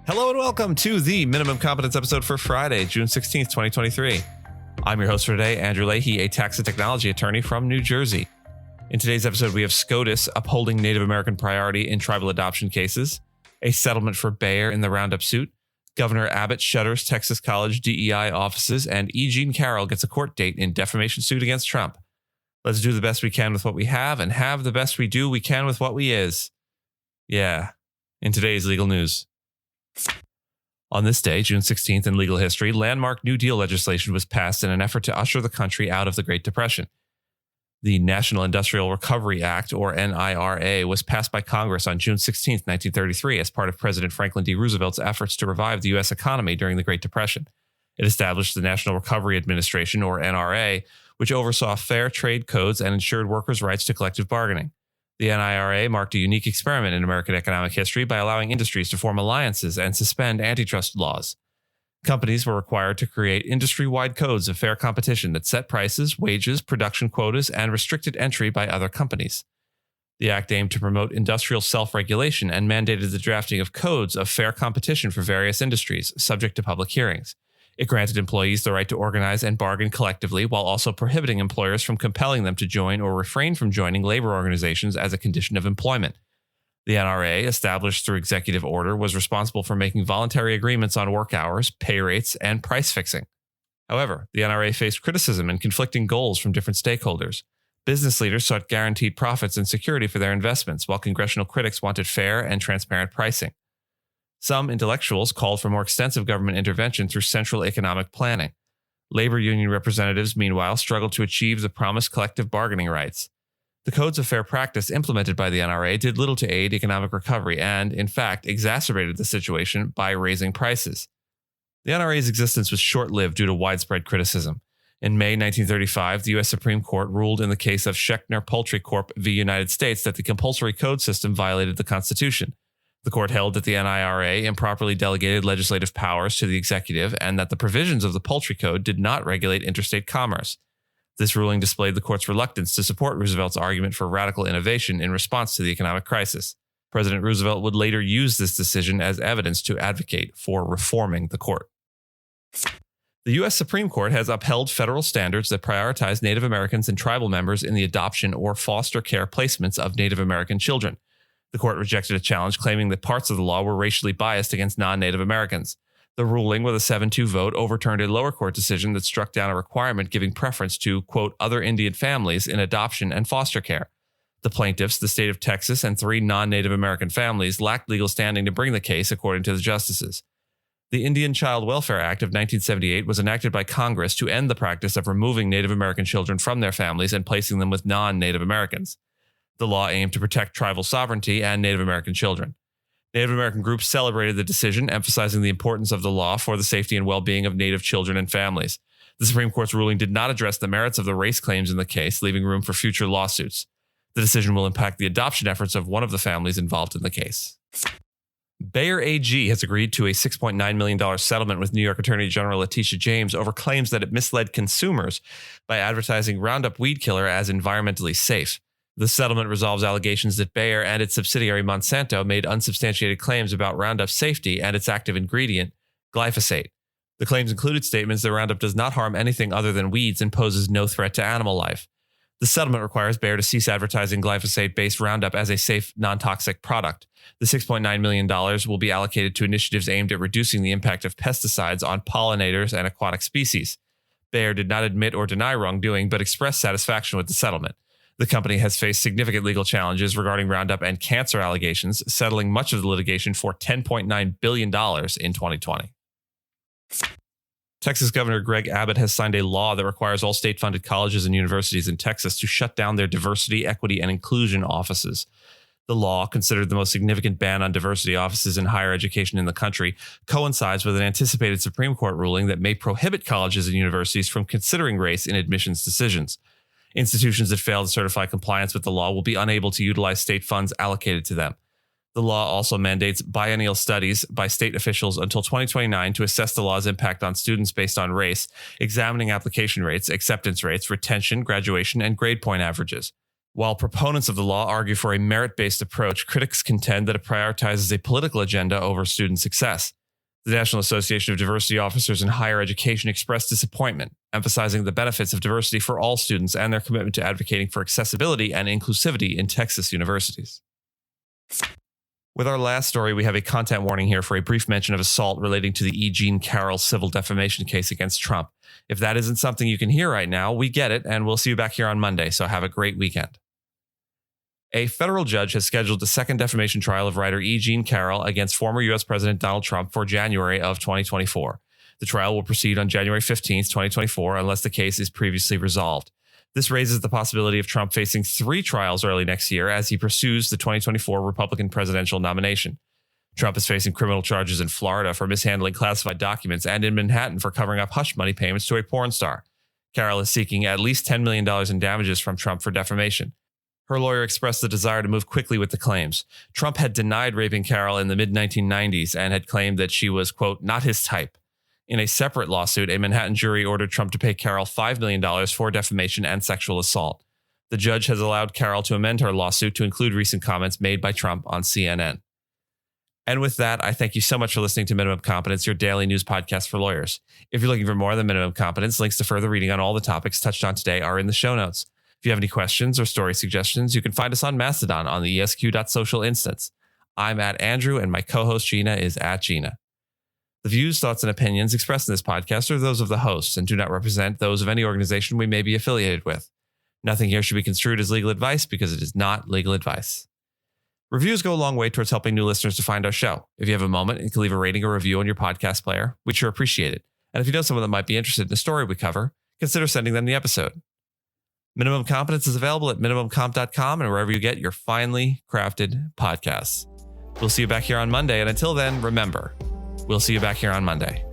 Hello and welcome to the Minimum Competence episode for Friday, June 16th, 2023. I'm your host for today, Andrew Leahy, a tax and technology attorney from New Jersey. In today's episode, we have SCOTUS upholding Native American priority in tribal adoption cases, a settlement for Bayer in the Roundup suit, Governor Abbott shutters Texas College DEI offices, and E. Jean Carroll gets a court date in defamation suit against Trump. Let's do the best we can with what we have and have the best we can with what we is. Yeah, in today's legal news. On this day, June 16th in legal history, landmark New Deal legislation was passed in an effort to usher the country out of the Great Depression. The National Industrial Recovery Act, or NIRA, was passed by Congress on June 16, 1933, as part of President Franklin D. Roosevelt's efforts to revive the U.S. economy during the Great Depression. It established the National Recovery Administration, or NRA, which oversaw fair trade codes and ensured workers' rights to collective bargaining. The NIRA marked a unique experiment in American economic history by allowing industries to form alliances and suspend antitrust laws. Companies were required to create industry-wide codes of fair competition that set prices, wages, production quotas, and restricted entry by other companies. The act aimed to promote industrial self-regulation and mandated the drafting of codes of fair competition for various industries, subject to public hearings. It granted employees the right to organize and bargain collectively while also prohibiting employers from compelling them to join or refrain from joining labor organizations as a condition of employment. The NRA, established through executive order, was responsible for making voluntary agreements on work hours, pay rates, and price fixing. However, the NRA faced criticism and conflicting goals from different stakeholders. Business leaders sought guaranteed profits and security for their investments, while congressional critics wanted fair and transparent pricing. Some intellectuals called for more extensive government intervention through central economic planning. Labor union representatives, meanwhile, struggled to achieve the promised collective bargaining rights. The codes of fair practice implemented by the NRA did little to aid economic recovery and, in fact, exacerbated the situation by raising prices. The NRA's existence was short-lived due to widespread criticism. In May 1935, the U.S. Supreme Court ruled in the case of Schechner Poultry Corp. v. United States that the compulsory code system violated the Constitution. The court held that the NIRA improperly delegated legislative powers to the executive and that the provisions of the Poultry Code did not regulate interstate commerce. This ruling displayed the court's reluctance to support Roosevelt's argument for radical innovation in response to the economic crisis. President Roosevelt would later use this decision as evidence to advocate for reforming the court. The U.S. Supreme Court has upheld federal standards that prioritize Native Americans and tribal members in the adoption or foster care placements of Native American children. The court rejected a challenge claiming that parts of the law were racially biased against non-Native Americans. The ruling, with a 7-2 vote, overturned a lower court decision that struck down a requirement giving preference to, quote, other Indian families in adoption and foster care. The plaintiffs, the state of Texas, and 3 non-Native American families lacked legal standing to bring the case, according to the justices. The Indian Child Welfare Act of 1978 was enacted by Congress to end the practice of removing Native American children from their families and placing them with non-Native Americans. The law aimed to protect tribal sovereignty and Native American children. Native American groups celebrated the decision, emphasizing the importance of the law for the safety and well-being of Native children and families. The Supreme Court's ruling did not address the merits of the race claims in the case, leaving room for future lawsuits. The decision will impact the adoption efforts of one of the families involved in the case. Bayer AG has agreed to a $6.9 million settlement with New York Attorney General Letitia James over claims that it misled consumers by advertising Roundup weed killer as environmentally safe. The settlement resolves allegations that Bayer and its subsidiary Monsanto made unsubstantiated claims about Roundup's safety and its active ingredient, glyphosate. The claims included statements that Roundup does not harm anything other than weeds and poses no threat to animal life. The settlement requires Bayer to cease advertising glyphosate-based Roundup as a safe, non-toxic product. The $6.9 million will be allocated to initiatives aimed at reducing the impact of pesticides on pollinators and aquatic species. Bayer did not admit or deny wrongdoing, but expressed satisfaction with the settlement. The company has faced significant legal challenges regarding Roundup and cancer allegations, settling much of the litigation for $10.9 billion in 2020. Texas Governor Greg Abbott has signed a law that requires all state-funded colleges and universities in Texas to shut down their diversity, equity, and inclusion offices. The law, considered the most significant ban on diversity offices in higher education in the country, coincides with an anticipated Supreme Court ruling that may prohibit colleges and universities from considering race in admissions decisions. Institutions that fail to certify compliance with the law will be unable to utilize state funds allocated to them. The law also mandates biennial studies by state officials until 2029 to assess the law's impact on students based on race, examining application rates, acceptance rates, retention, graduation, and grade point averages. While proponents of the law argue for a merit-based approach, critics contend that it prioritizes a political agenda over student success. The National Association of Diversity Officers in Higher Education expressed disappointment, emphasizing the benefits of diversity for all students and their commitment to advocating for accessibility and inclusivity in Texas universities. With our last story, we have a content warning here for a brief mention of assault relating to the E. Jean Carroll civil defamation case against Trump. If that isn't something you can hear right now, we get it, and we'll see you back here on Monday, so have a great weekend. A federal judge has scheduled the second defamation trial of writer E. Jean Carroll against former U.S. President Donald Trump for January of 2024. The trial will proceed on January 15th, 2024, unless the case is previously resolved. This raises the possibility of Trump facing 3 trials early next year as he pursues the 2024 Republican presidential nomination. Trump is facing criminal charges in Florida for mishandling classified documents and in Manhattan for covering up hush money payments to a porn star. Carroll is seeking at least $10 million in damages from Trump for defamation. Her lawyer expressed the desire to move quickly with the claims. Trump had denied raping Carroll in the mid-1990s and had claimed that she was, quote, not his type. In a separate lawsuit, a Manhattan jury ordered Trump to pay Carroll $5 million for defamation and sexual assault. The judge has allowed Carroll to amend her lawsuit to include recent comments made by Trump on CNN. And with that, I thank you so much for listening to Minimum Competence, your daily news podcast for lawyers. If you're looking for more than Minimum Competence, links to further reading on all the topics touched on today are in the show notes. If you have any questions or story suggestions, you can find us on Mastodon on the esq.social instance. I'm at Andrew, and my co-host Gina is at Gina. The views, thoughts, and opinions expressed in this podcast are those of the hosts and do not represent those of any organization we may be affiliated with. Nothing here should be construed as legal advice because it is not legal advice. Reviews go a long way towards helping new listeners to find our show. If you have a moment, you can leave a rating or review on your podcast player. We'd sure appreciate it. And if you know someone that might be interested in the story we cover, consider sending them the episode. Minimum Competence is available at minimumcomp.com and wherever you get your finely crafted podcasts. We'll see you back here on Monday. And until then, remember, we'll see you back here on Monday.